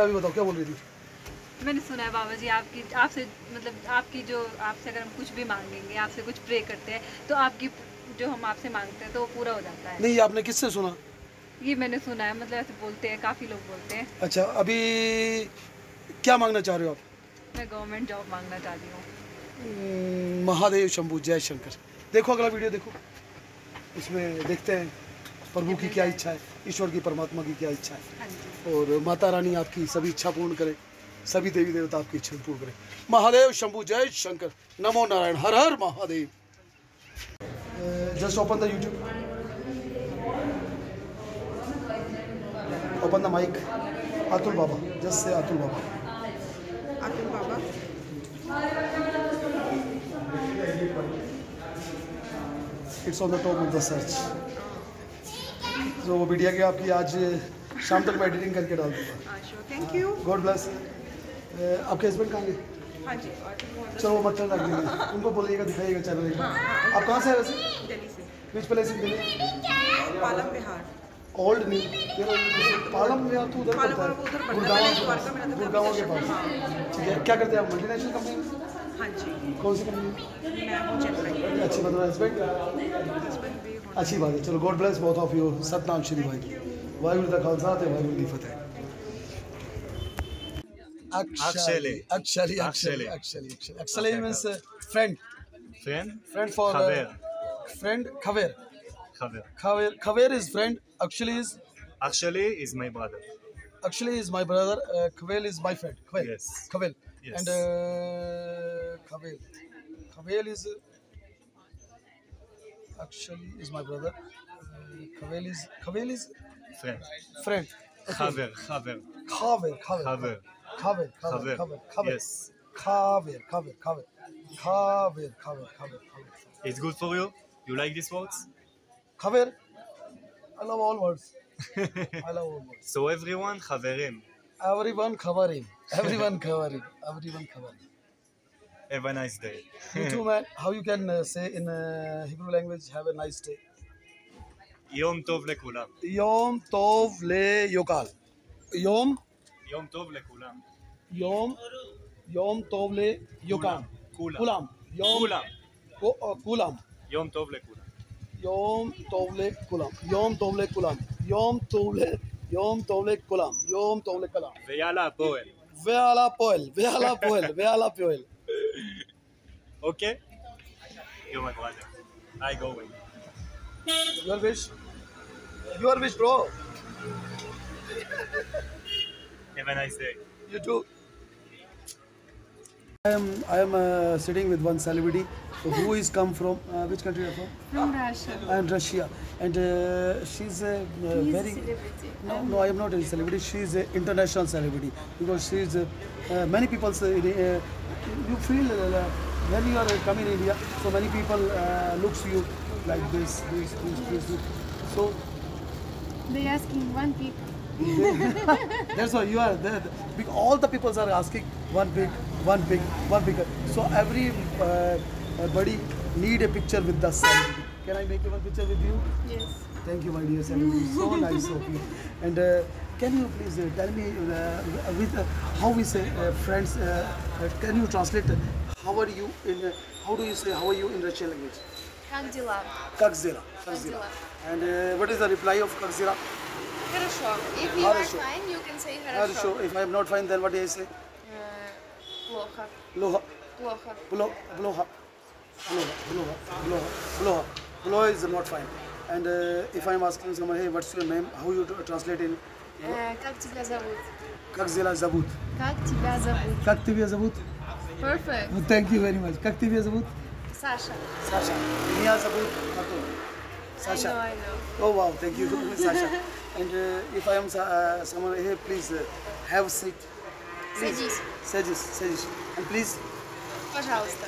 अभी बताओ क्या बोल रही थी? मैंने सुना है बाबा जी आपसे मतलब आपसे अगर हम कुछ भी मांगेंगे, आपसे कुछ प्रे करते हैं तो आपकी जो हम आपसे मांगते हैं तो वो पूरा हो जाता है। नहीं, आपने किससे सुना? ये मैंने सुना है, मतलब ऐसे बोलते हैं, काफ़ी लोग बोलते हैं। अच्छा, अभी क्या मांगना चाह रहे हो आप? मैं गवर्नमेंट जॉब मांगना चाहती हूँ। महादेव शंभू जय शंकर। देखो अगला वीडियो देखो, उसमें देखते हैं प्रभु की क्या इच्छा है, ईश्वर की परमात्मा की क्या इच्छा है। हाँ जी। और माता रानी आपकी सभी इच्छा पूर्ण करे, सभी देवी देवता आपकी इच्छा पूर्ण करे। महादेव शंभू जय शंकर, नमो नारायण, हर हर Mahadev. Just open the YouTube, open the mic. Atul Baba, just say Atul Baba. Atul Baba. It's on the top of the search. तो वो वीडियो के आपकी आज शाम तक मैं एडिटिंग करके डाल दूँगा। Thank you. God bless. आपके हस्बैंड कहाँ गए? हाँ जी। चलो वो मच्छर रख देंगे, उनको बोलिएगा दिखाइएगा चैनल। आप कहाँ से हैं वैसे? दिल्ली से। Which place in Delhi? Palam Bihar. Old new Palam में तो उधर पड़ता है, गुड़गांव के पास। ठीक है, क्या करते हैं आप? मल्टीनेशनल कंपनी में? हाँ जी। कौन सी कंपनी? मैं हूँ चेन्नई। अच्छी बात है। हस्बैंड? हस्बैंड भी होना। अच्छी बात है। चलो God bless both of you. Satnam Shri भाई, वाहिगुरू दा खालसा ते वाहिगुरू दी फतेह। Actually means friend. Friend for friend. Khaver is friend. Actually is my brother. Actually is my brother. Khavel is my friend. Yes. Khavel. Yes. And Khavel is actually is my brother. Khavel is Friend. friend. Khaver. Khaver. Yes. Khaver. It's good for you. You like these words? Khaver. I love all words. I love all words. So everyone Khaverim. Everyone khaverim. Everyone khaverim. Everyone khaverim. Have a nice day. You too, man. How you can say in Hebrew language, have a nice day? Yom tov lekulam. Yom tov le yokal. Yom Tov lekulam. Yom tov le yokal. Kulam. Kulam. Kulam. Yom tov lekulam. Yom tov le kulam. Yom tov le kulam. Yom tov le kulam. Yom tov le kulam. Veyala Poel. Ve'ala poel. Okay? You're my brother. I go away. Your wish, bro. Have a nice day. You too. I am sitting with one celebrity who is come from which country are you from? From Russia. I am Russia, and she's a very Celebrity. no, I am not a celebrity. She's an international celebrity because she's many people say you feel when you are coming in India, so many people looks you like this. So They asking one pic. that's why you are there. All the people are asking one pic. So everybody need a picture with the celebrity. Can I make one picture with you? Yes. Thank you, my dear celebrity. So nice of you. And can you please tell me with how we say friends? Can you translate? How are you in? How do you say how are you in Russian language? Как дела? Как дела? дела? And what is the reply of как дела? Хорошо. If you are Хорошо. fine, you can say Хорошо. хорошо. If I am not fine, then what do I say? Плохо. Loha. Плохо. Bloha is not fine. And if I am asking someone, hey, what's your name? How you translate in? Как тебя зовут? Как дела зовут? Как тебя зовут? Как тебя зовут? Perfect. Thank you very much. Как тебя зовут? Саша. Sasha. Меня зовут Артур. Sasha. I know. Oh wow, thank you, Sasha. And if I am someone, hey, please have a seat. Садись. Садись. And please, Пожалуйста.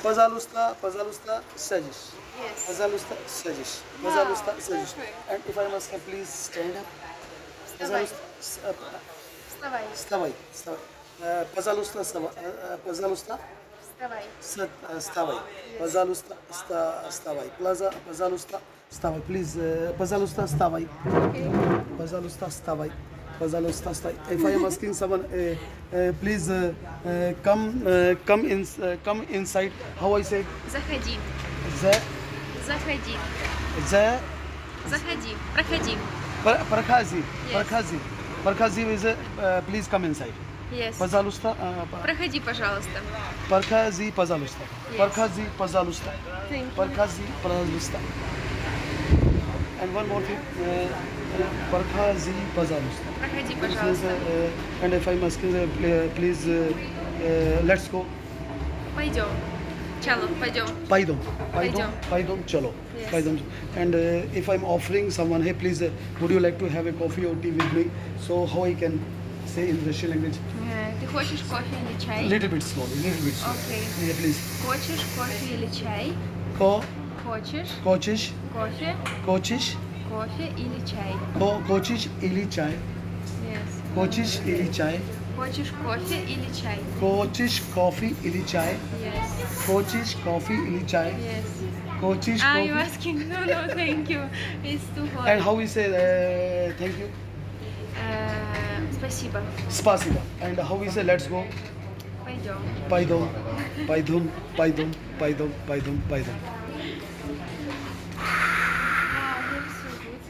пожалуйста, садись. Yes. Пожалуйста, садись. Wow, Пожалуйста, садись. perfect. And if I am asking, please stand up. Вставай. Вставай. Вставай. Пожалуйста, вставай. Вставай. Пожалуйста, вставай. Пожалуйста, вставай. Please, пожалуйста, вставай. Okay. Пожалуйста, вставай. Pazalostas. If I am asking someone, please come inside. How I say? Заходи. The Заходи. the Заходи. Проходи. Prakhazi. Yes. Prakhazi is please come inside. Yes. Pazalusta. Проходи, пожалуйста. Parkhazi Pazalusta. Yes. Parkhazi Pazalusta. Thank you. Parkhazi Pazalusta. And one more thing. Parkhazi Pazalusta. Проходи, This is, пожалуйста. and if I'm asking, please let's go. Пойдем. Чало, пойдем. Paidom, chalo. Yes. Paidom. And if I'm offering someone, hey, please, would you like to have a coffee or tea with me? So how I can say in Russian language? Ты хочешь кофе или чай? Little bit slowly, little bit slowly. Okay. Yeah, please. Хочешь кофе или чай? Хочешь Coaches, кофе, coaches, кофе или чай? coaches, ili chai. Yes. Coaches, ili chai. Хочешь кофе или чай? Coaches, coffee, ili chai. Yes. Coaches, coffee, ili chai. Yes. Coaches, Ah, you coffee. asking? No, no, thank you. It's too hot. And how we say thank you? Спасибо. Spasiba. And how we say let's go? Пойдем. Paidom, paidom, paidom, paidom, paidom, paidom. Wow, you're so good.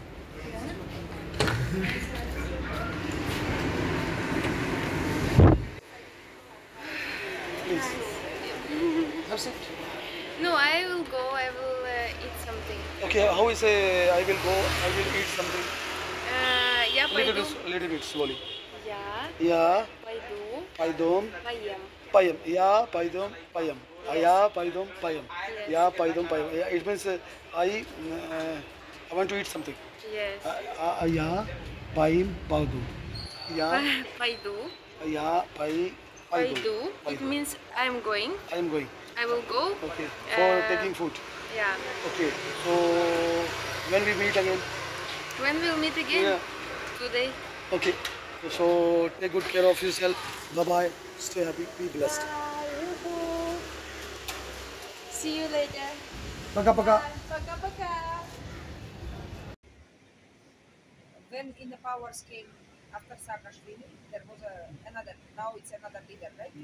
Please. Have some. No, I will go. I will eat something. Okay, how we say I will go, I will eat something. Я пойду. Little bit slowly. Я Yeah, пойду. paidom, Поем. payam. Yeah, paidom, payam. Yeah, paidom, payam. Yeah, paidom, payam. Yeah, it means I want to eat something. Yes. Yeah, paim, paidum. Yeah, Пойду. yeah, paidum. Пойду. It means I'm going. I am going. I will go. Okay, for taking food. Yeah. Okay, so when we meet again? When we'll meet again? Yeah. Today. Okay, so take good care of yourself. Bye bye. Stay happy. Be blessed. See you later. Paka paka. Пока-пока. When in the powers came after Saakashvili, there was now it's another leader, right?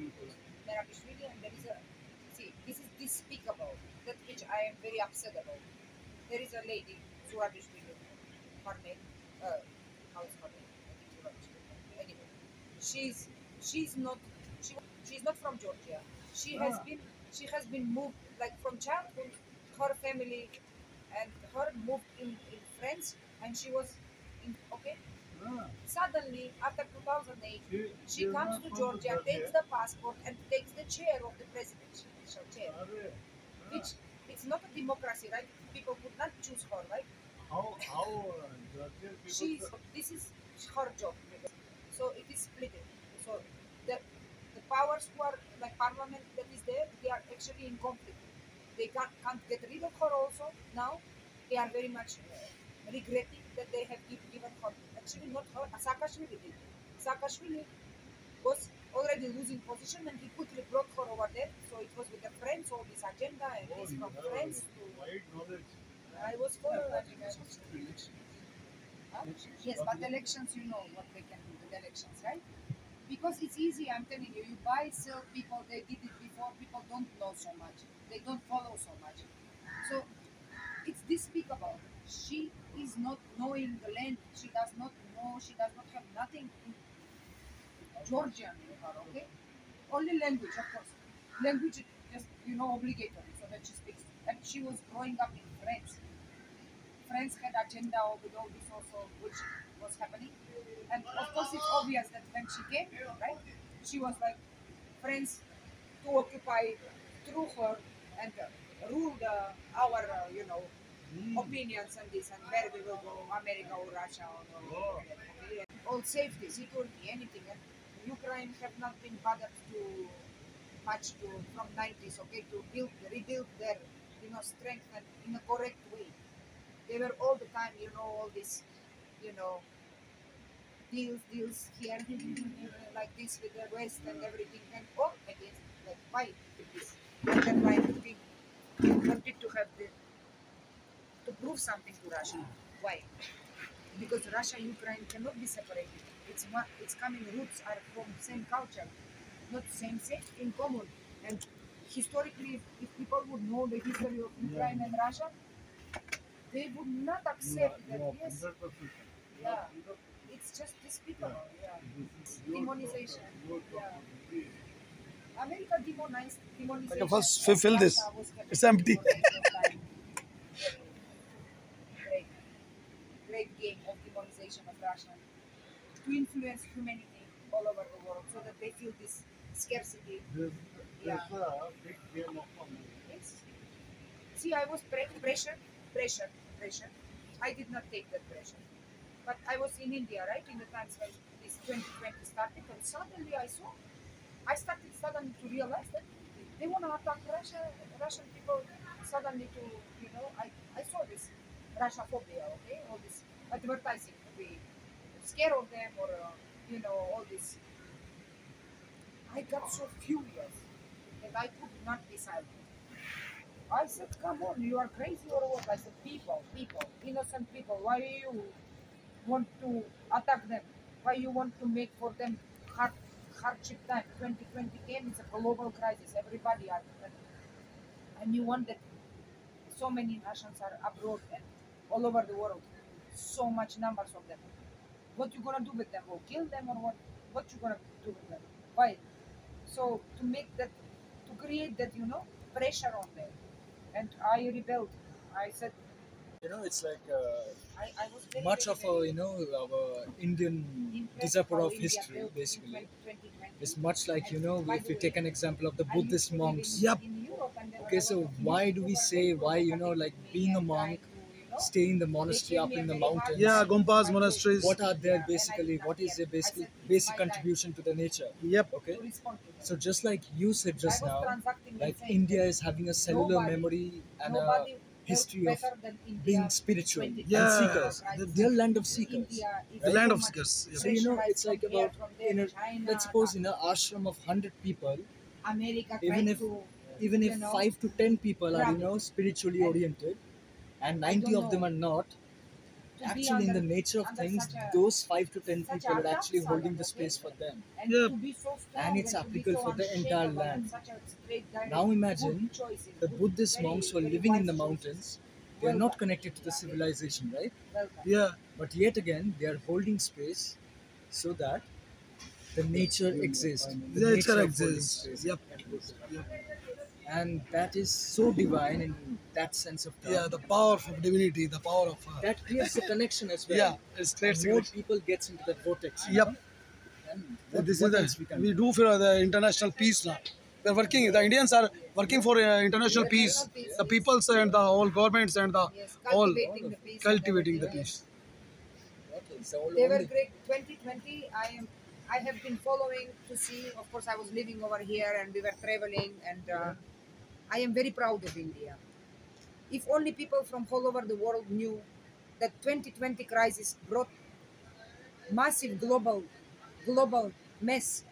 Merabishvili, and there is this is despicable, that which I am very upset about. There is a lady, Zurabishvili, her name, how's her name? I think Zurabishvili. Anyway, she's not from Georgia. She has been moved, like from childhood, her family and her moved in France, and she was okay. Suddenly, after 2008, she comes to Georgia, takes the passport, and takes the chair of the presidential chair. Which it's not a democracy, right? People could not choose her, right? This is her job. So it is split. So the powers who are like parliament that is there, they are actually in conflict. They can't get rid of her also now. They are very much regretting that they have given her. Actually, not her. Saakashvili did. Saakashvili was already losing position, and he quickly brought her over there. So it was with the Friends, all this agenda, and this from Friends to. I was for elections. Huh? Yes, but elections, you know what they can do with elections, right? Because it's easy, I'm telling you. You buy, sell people. They did it before. People don't know so much. They don't follow so much. So it's despicable. She is not knowing the land. She does not know. She does not have nothing in Georgian in her. Okay, only language, of course. Language is just obligatory, so that she speaks. And she was growing up in France. France had agenda with all this also, which was happening. And of course, it's obvious that when she came, right, she was like France to occupy through her and rule our opinions and this and where we will go, America or Russia or all safety, security, anything. And Ukraine have not been bothered to much from 90s, okay, to rebuild their strength and in a correct way. They were all the time, all this, deals here, like this with the West and everything, and all against, like, why this? And then why we wanted to have to prove something to Russia. Why? Because Russia and Ukraine cannot be separated. It's coming roots are from same culture, not same in common. And historically, if people would know the history of Ukraine and Russia, they would not accept that. Yes, yeah, it's just these people. Yeah, demonization. Yeah. America demonization. I can first fill this. It's empty. Great game of demonization of Russia to influence humanity all over the world, so that they feel this scarcity. Yeah. Yes. See, I was pressure. I did not take that pressure, but I was in India, right, in the times when this 2020 started, and suddenly I started suddenly to realize that they want to attack Russian people. Suddenly I saw this Russophobia, okay, all this advertising to be scared of them, or all this. I got so furious that I could not be silent. I said, come on, you are crazy or what? I said, people, innocent people, why you want to attack them? Why you want to make for them hardship time? 2020 came, it's a global crisis, everybody are, and you want that so many Russians are abroad and all over the world, so much numbers of them. What you gonna do with them? Or kill them, or what? What you gonna do with them? Why? So to make that, to create that, pressure on them, and I rebelled. I said, It's like I was very, much very, of very our Indian impressed diaspora how of India history, built in basically. 2020. It's much like, And by if the we take way, an example of the I used Buddhist to live monks. in Europe, and there were Okay, a lot so of why people do we who say, were why, provocative like with me being a and trying monk, to, stay in the they monastery gave up me a in the very hard mountains? Yeah, time Gompas to- monasteries. What are Yeah, their and I basically, did not what is their care. I said, it's basic my time contribution to the nature? Yep. Okay, to respond to them. so just like you said just I was now, transacting like and saying India that is having a cellular nobody- memory and a nobody history felt of better than India being spiritual in 2020 and Yeah, seekers. crisis. They're land of seekers. India is The land so of much seekers, yeah. So it's like pressurized from here, about from there, China, let's suppose in an ashram of 100 people, America even trying if to, even if 5 to 10 people are grab it. spiritually And oriented, and I 90 don't of them know, are not. to be Actually, in the under- nature of under things, such a- those 5 to 10 such people are a actually tough holding the okay? space for them. And Yeah. to be so strong And it's to be applicable so for the entire unshakable and land. such a straight direct, Now imagine good choices, the good- Buddhist very- monks who are very living in wise the choices. mountains. They are Well not done. connected to the civilization, right? Welcome. Yeah. But yet again, they are holding space so that the nature exists. The Nature nature of holding exists. space. Yep. And that is so divine in that sense of term. Yeah, the power of divinity, the power of. That creates a connection as well. Yeah, it's And creates. more people gets into that vortex. Yep. And This what is else we can we do? do for the international peace now. We are working. The Indians are working for international peace. The peoples and the all governments and the Yes, all cultivating the peace. and cultivating the everything, peace. Okay, so They were only- great. 2020, I have been following to see. Of course, I was living over here, and we were traveling, and I am very proud of India. If only people from all over the world knew that 2020 crisis brought massive global mess.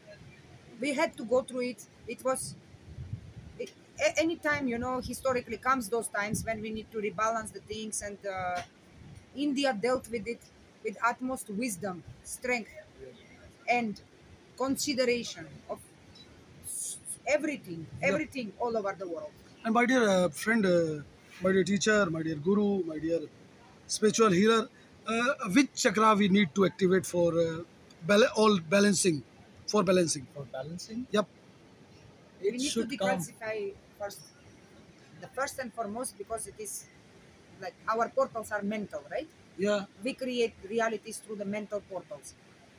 We had to go through it. It was anytime, historically comes those times when we need to rebalance the things, and India dealt with it with utmost wisdom, strength, and consideration of everything all over the world. And my dear friend, my dear teacher, my dear guru, my dear spiritual healer, which chakra we need to activate for all balancing, for balancing? for balancing, Yep. it We need to should come. declassify first, the first and foremost, because it is like our portals are mental, right? Yeah. We create realities through the mental portals.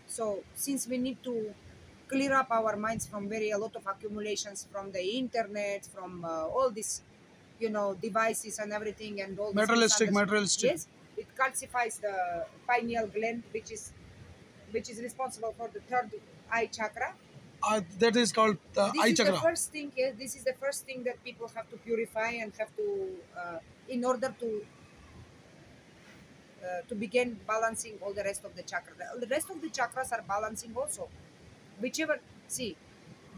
So since we need to clear up our minds from a lot of accumulations from the internet, from all these, devices and everything, and all this Materialistic. Yes, it calcifies the pineal gland, which is responsible for the third eye chakra. That is called the This eye is chakra. the first thing. Yes, this is the first thing that people have to purify and have to, in order to begin balancing all the rest of the chakras. The rest of the chakras are balancing also. Whichever, see,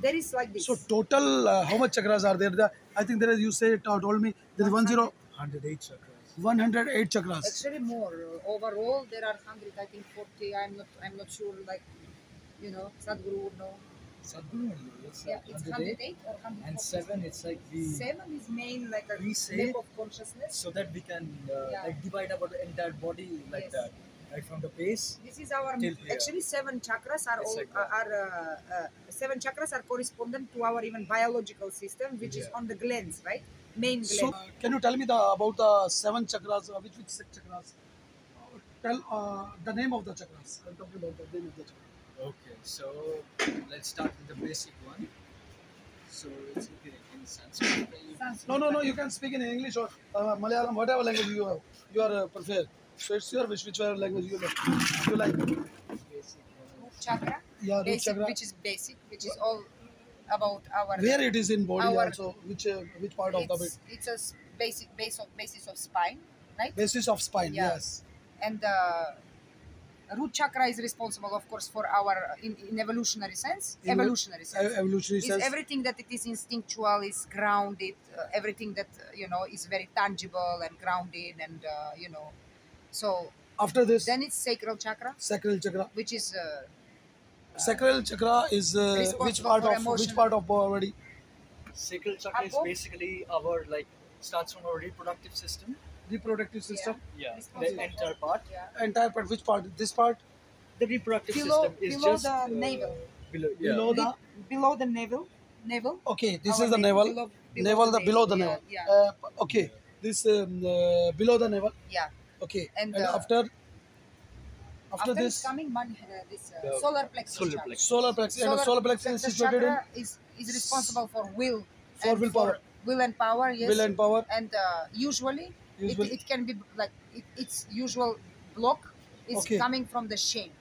there is like this. So total, how much chakras are there? I think there is. You say told me there is 10. 108 chakras. 108 chakras. Actually, more. Overall, there are 100. I think 40. I'm not sure. Like, Sadhguru would know. Sadhguru, it's Yeah, like it's 108, 108 or 140. and 7 it's like we 7 is main like a We say- level of consciousness. so that we can Yeah. like divide our entire body like Yes. that, right from the base. This is our Till here. actually 7 chakras are It's all like that. 7 chakras are correspondent to our even biological system, which is Yeah. on the glands, right? Main So, gland. can you tell me about the 7 chakras? Which 6 chakras? Tell the name of the chakras. I'm talking about the name of the chakras. Okay, so let's start with the basic one. So it's okay in Sanskrit. No. You can speak in English or Malayalam, whatever language you are prefer. So it's your wish, whichever language you like. Basic one. Root chakra, Yeah, root basic, chakra. which is basic, which is all about our. Where it is in body Our- also? Which part of the bit? It's a basis of spine, right? Basis of spine. Yeah. Yes. And the root chakra is responsible, of course, for our in evolutionary sense. Evolutionary sense. Evolutionary Is sense. everything that it is instinctual, is grounded, everything that is very tangible and grounded, and so After this, then it's sacral chakra, sacral chakra. which is Sacral chakra is Responsible which part for of emotion. which part of body? Sacral chakra is Above? basically our like starts from our reproductive system. Reproductive system. Yeah, Responsible the entire part. yeah. Entire part. Which part? This part. The reproductive Below- system is below just the navel. Below, Below the. below the navel. Okay, this Our is the navel, navel. below the Below the navel, navel. yeah, Okay, this below the navel. Yeah. Okay, And, and after After this it's coming, this The solar plexus. solar chakra. plexus. solar plexus and solar plexus is situated in chakra is responsible for will. For and willpower. will and power, yes. will and power. And usually, Usually- it can be like its usual block is Okay. coming from the chain.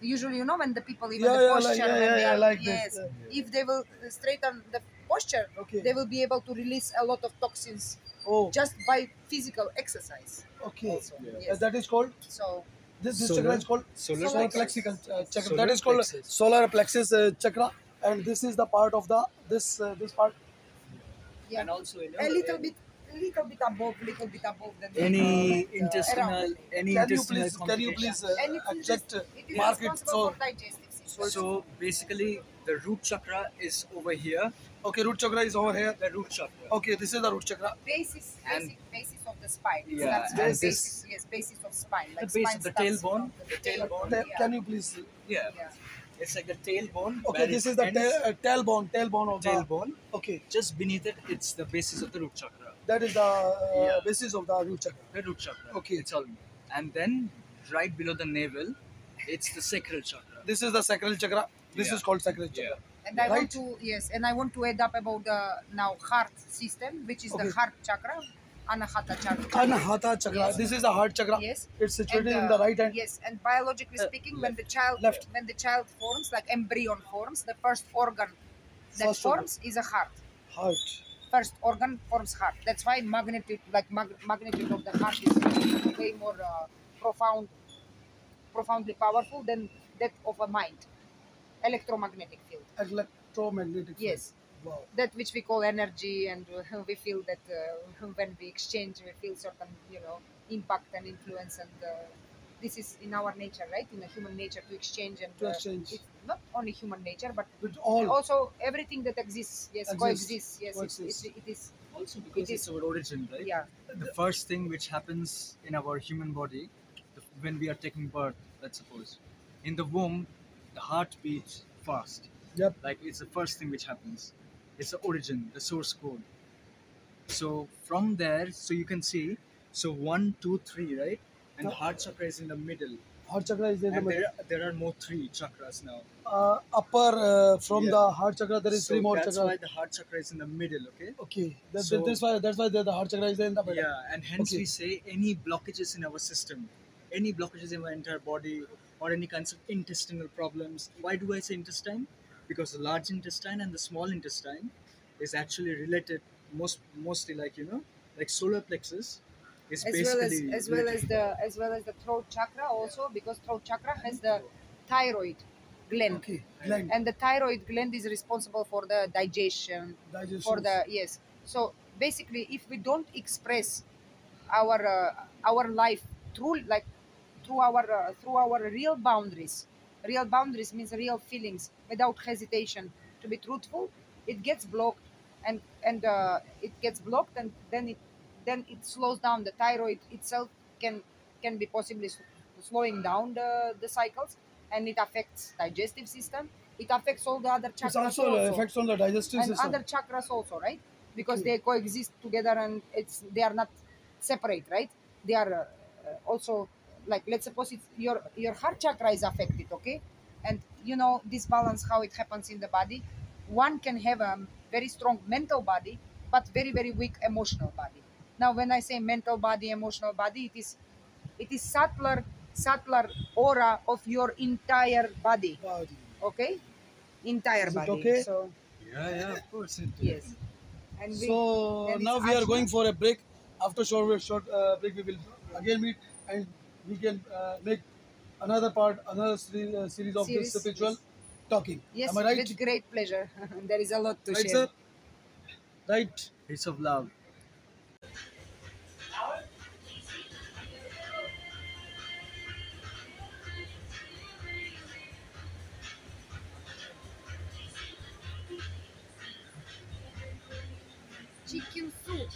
Usually, when the people even Yeah, the yeah, posture, like- yeah, when yeah, they yeah, are, like yes, this, if they will straighten the posture, Okay. they will be able to release a lot of toxins Oh, just by physical exercise. okay. Also, yes. That is called. So This Solar- chakra is called solar solar plexus. plexical chakra. Solar That is called plexus. solar plexus chakra, and this is the part of the this part. yeah, And also a little bit above than any around. intestinal any Can you intestinal please And it is exact it is mark it? responsible So for digestive system. So basically, the root chakra is over here. okay, root chakra is over here. The root chakra. Okay, this is the root chakra. basis And- basis of the spine. Yeah, That's and the this- basis, yes, basis of spine. The Like base spine of the starts tailbone. from The tailbone. Yeah. Can you please? Yeah. Yeah. It's like the tailbone. Okay, where this it is the ends. tailbone of the. Tailbone. Okay, Just beneath it, it's the basis of the root chakra. that is the Yeah. basis of the root chakra. The root chakra. Okay. It's all. And then right below the navel, it's the sacral chakra. This is the sacral chakra. This Yeah. is called sacral chakra. And I want Right. to I want to add up about the now heart system, which is the Okay. heart chakra, anahata chakra. Anahata chakra. Yes. This is the heart chakra. Yes. It's situated And, in the right hand. Yes, and biologically speaking, when the child left. forms, like embryon forms, the first organ that First forms is a heart. Heart. First organ forms heart. That's why magnitude of the heart is way more profoundly powerful than that of a mind. Electromagnetic field. Electromagnetic. field. Yes. Wow. That which we call energy, and we feel that when we exchange, we feel certain, impact and influence, and this is in our nature, right? In a human nature to exchange and To exchange. It's not only human nature, but With all. also everything that exists. Yes, Exists. coexists. Yes, Coexists. it is. Also because It it's is- our origin, right? Yeah. The first thing which happens in our human body when we are taking birth, let's suppose, in the womb, the heart beats fast. Yep. Like it's the first thing which happens. It's the origin, the source code. So from there, so you can see, so 1, 2, 3, right? And the heart chakra is in the middle. Heart chakra is in the And middle. there are more 3 chakras now. Upper from Yeah. the heart chakra there is So 3 more that's chakras. why the heart chakra is in the middle, okay? Okay. So- That's why the heart chakra is in the middle. Yeah, and hence Okay. we say any blockages in our system, any blockages in our entire body, or any kinds of intestinal problems. Why do I say intestine? Because the large intestine and the small intestine is actually related mostly like solar plexus is As basically well as the throat chakra also, because throat chakra has the thyroid gland. Okay. Gland. And the thyroid gland is responsible for the digestion, Digestion. for the yes. So basically, if we don't express our life through our real boundaries. Real boundaries means real feelings without hesitation. To be truthful, it gets blocked, and it gets blocked, and then it slows down. The thyroid itself can be possibly slowing down the cycles, and it affects digestive system. It affects all the other It's chakras also also, effects on the digestive and system. other chakras also, right? Because Okay. they coexist together, and they are not separate, right? They are also, like, let's suppose it's your heart chakra is affected, okay? And this balance, how it happens in the body. One can have a very strong mental body, but very very weak emotional body. Now, when I say mental body, emotional body, it is subtler aura of your entire body, Body. okay? Entire Is it body. okay? So Yeah, of course. yes, and So then it's now we are going ajna. for a break. After short break, we will again meet and we can make another part, another series of this Series, spiritual yes. talking. Yes, Am I right? with great pleasure. There is a lot to Right, share. sir? Right. Peace of love. Chicken soup.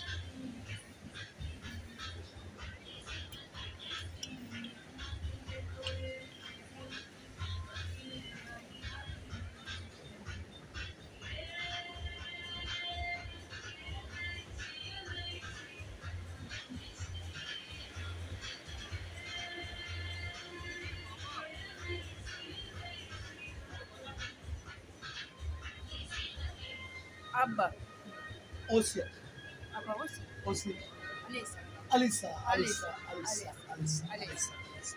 Abba. Osia. Abba was Osia. Alisa. Alisa. Alisa. Alisa. Alisa. Alisa. Alisa. Alisa. Alisa.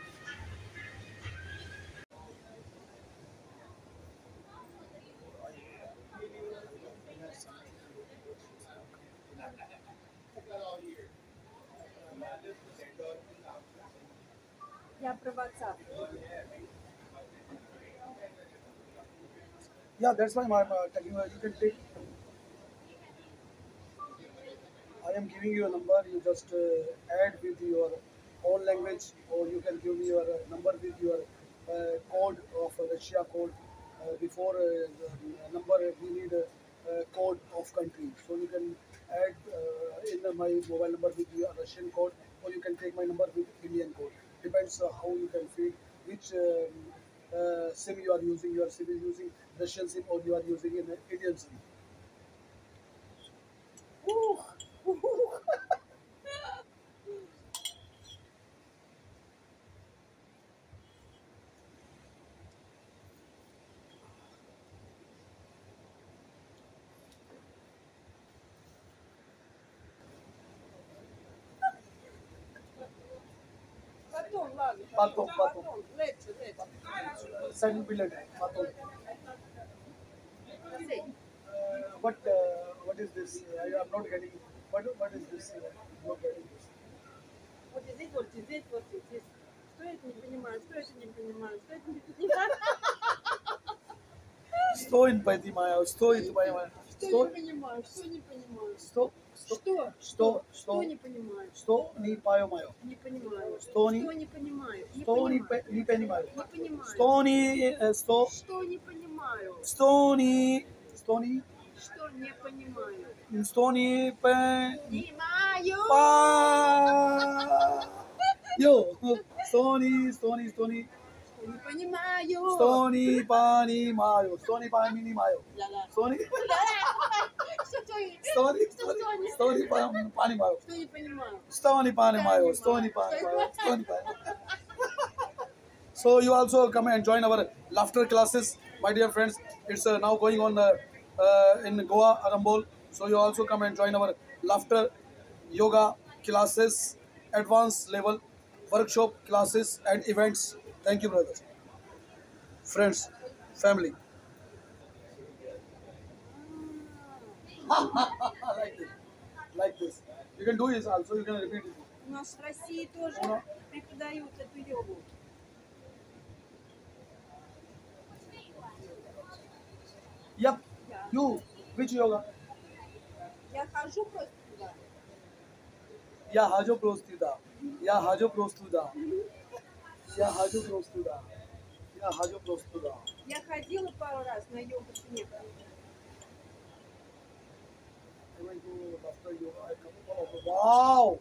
Я про WhatsApp. Yeah, that's why I'm telling you. You can take. I am giving you a number. You just add with your own language, or you can give me your number with your code of Russia code. Before the number, we need a code of country. So you can add in my mobile number with your Russian code, or you can take my number with Indian code. Depends how you can feed which SIM you are using. You are SIM using Russian SIM, or you are using an Indian SIM. Потом, ладно. Потом. Later. Send me later. Потом. What is this? I am not getting. What is this? I'm not getting this. Вот здесь, вот здесь, вот здесь. Что это не понимаю, что это не понимаю, что это не понимаю, Что не понимаю, что не понимаю, что не понимаю, что не понимаю. что Что не понимаю, что не понимаю, не понимаю. Что не- не понимаю, не что не понимаю. не понимаю, Не понимаю. что не что Что не понимаю, что не что не что не понимаю. что не понимаю, Понимаю. что не Что не понимаю. что не понимаю, что не понимаю, Да-да. что не Что не что не что не понимаю. Что не понимаю. Stony Panimayo, Stony Panimayo, Stony Panimayo. So you also come and join our laughter classes, my dear friends. It's now going on in Goa, Arambol. So you also come and join our laughter yoga classes, advanced level workshop classes and events. Thank you, brothers, friends, family. Like this. You can do this also. You can repeat it. У нас в России тоже преподают эту йогу. Yep. You. Which yoga? Я хожу просто туда. Ja, Hajo Prostuda. Ja, Hajo Prostuda. Ja, Hajo Prostuda. Ja, Hajo Prostuda. Я ходила пару раз на йогу с небом. I went to laughter yoga. I come. Wow!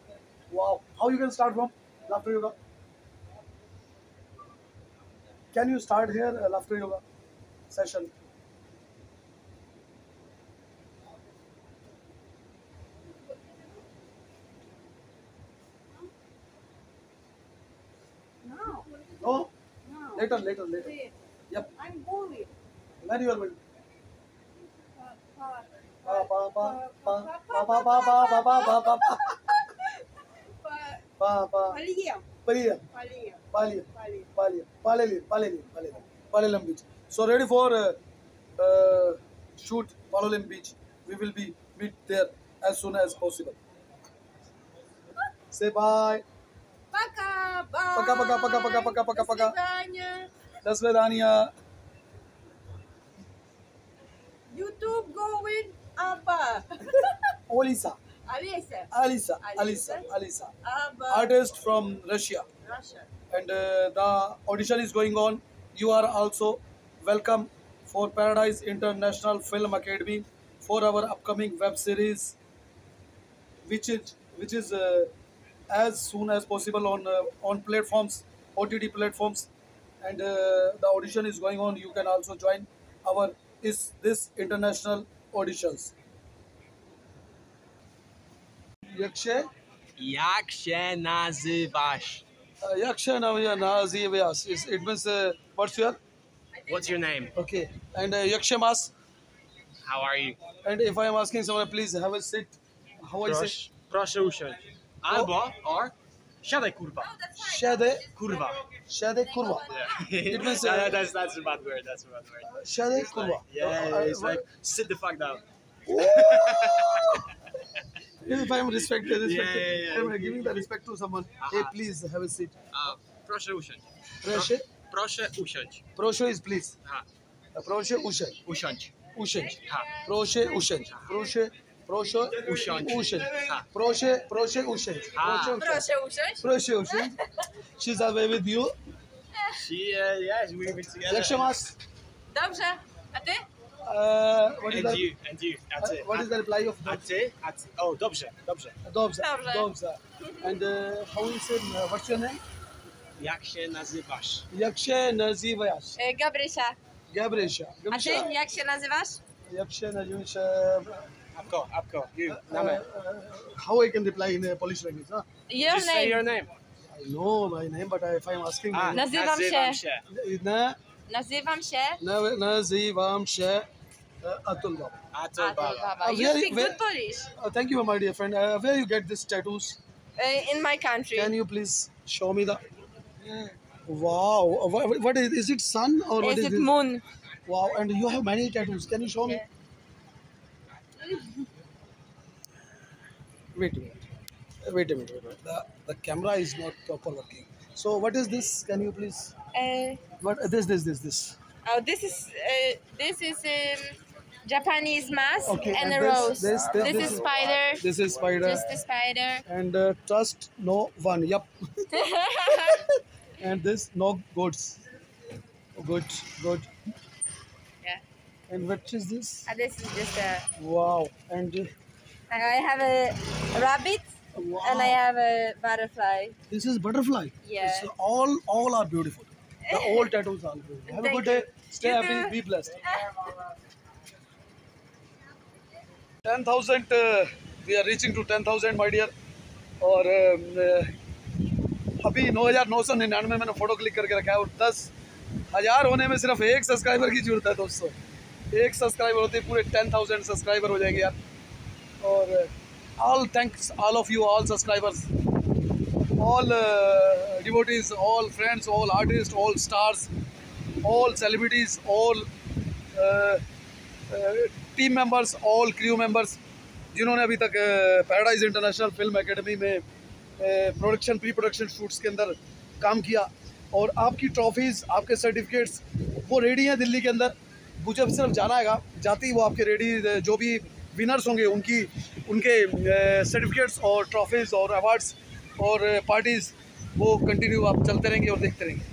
Wow! How you can start from laughter yoga? Can you start here laughter yoga session? No, No? no. Later. Wait, Yep. I'm bullied. When you are going? Pa- Pa pa pa pa pa- pa pa pa pa pa pa pa pa pa- pa pa Полием. Palia, Полием. Palia, Полием. Palolem Beach. So ready for shoot Palolem Beach. We will be meet there as soon as possible. Say bye. Пока. Bye. Пока. До свидания. До свидания. YouTube going up. Olisa, Олеся. Alisa, Abba. artist from Russia. Russia. And the audition is going on. You are also welcome for Paradise International Film Academy for our upcoming web series, which is as soon as possible on platforms, OTT platforms, and the audition is going on. You can also join our this international auditions. Yakshe. Jak się nazywasz? Yaksha Nazivyas. It means what's your What's your name? okay? And Yakshamas. How are you? And if I am asking someone, please have a seat. How I say? Proszę usiąść. Albo, or, siadaj kurwa. Shade Kurwa. Kurwa. Yeah. It means that's a bad word. That's a bad word. Shade Kurva. Yeah, it's like, sit the fuck down. If I am respected, Yeah. I'm giving the respect to someone. Hey, please have a seat. Proszę usiąść. Proszę. Proszę usiąść. Proszę is please. Ha. Proszę usiąść. Usiąść. Usiąść. Ha. Proszę usiąść. Proszę Usiąść. usiąść. Ha. Proszę usiąść. Ha. Proszę usiąść. Proszę usiąść. She's away with you. She, yeah, we've been together. Yakshamas. Dobrze. A ty? What is And that? you, and you. That's it. What is the reply of A that? ty? A ty? Oh, dobrze. Dobrze. Dobrze. Dobrze. And how you say, what's your name? Jak się nazywasz? Jak się nazywasz? Gabrysia. Gabrysia. A ty jak się nazywasz? Jak się nazywasz? Apko, you. Name. How I can reply in Polish language? Huh? Your Just say your name. I know my name, but if I'm asking, Nazywam się. na, Nazywam się. nazywam się Atul Baba. Atul Atul Baba. Baba. You Very- speak very- good Polish. Thank you, my dear friend. Where you get these tattoos? In my country. Can you please show me the? Wow, what is it? Sun or what Is is it this? moon? Wow, and you have many tattoos. Can you show me? Wait a minute. The camera is not proper working. So what is this? Can you please? What this? Oh, this is Japanese mask Okay, and and a this- rose. this- This this- is spider. This is spider. Just a spider. And trust no one. Yup. And this no goods. Good. Yeah. And what is this? This is just a. Wow. And I have a rabbit wow. and I have a butterfly. This is butterfly. Yeah. It's all are beautiful. The all tattoos are beautiful. Have a Thank good day. you. Stay You happy. too. Be blessed. 10,000. We are reaching to 10,000, my dear. और अभी 9,999 मैंने photo click करके रखा है और 10,000 होने में सिर्फ एक सब्सक्राइबर की जरूरत है दोस्तों. एक सब्सक्राइबर होते ही पूरे 10,000 सब्सक्राइबर हो जाएंगे यार. और all thanks all of you, all subscribers, all devotees, all friends, all artists, all stars, all celebrities, all team members, all crew members जिन्होंने अभी तक पैराडाइज इंटरनेशनल फिल्म एकेडमी में प्रोडक्शन प्री प्रोडक्शन शूट्स के अंदर काम किया. और आपकी ट्रॉफीज़, आपके सर्टिफिकेट्स वो रेडी हैं दिल्ली के अंदर. मुझे सिर्फ जाना है, जाती ही वो आपके रेडी जो भी विनर्स होंगे उनके सर्टिफिकेट्स और ट्रॉफीज़ और अवार्ड्स और पार्टीज़ वो कंटिन्यू आप चलते रहेंगे और देखते रहेंगे।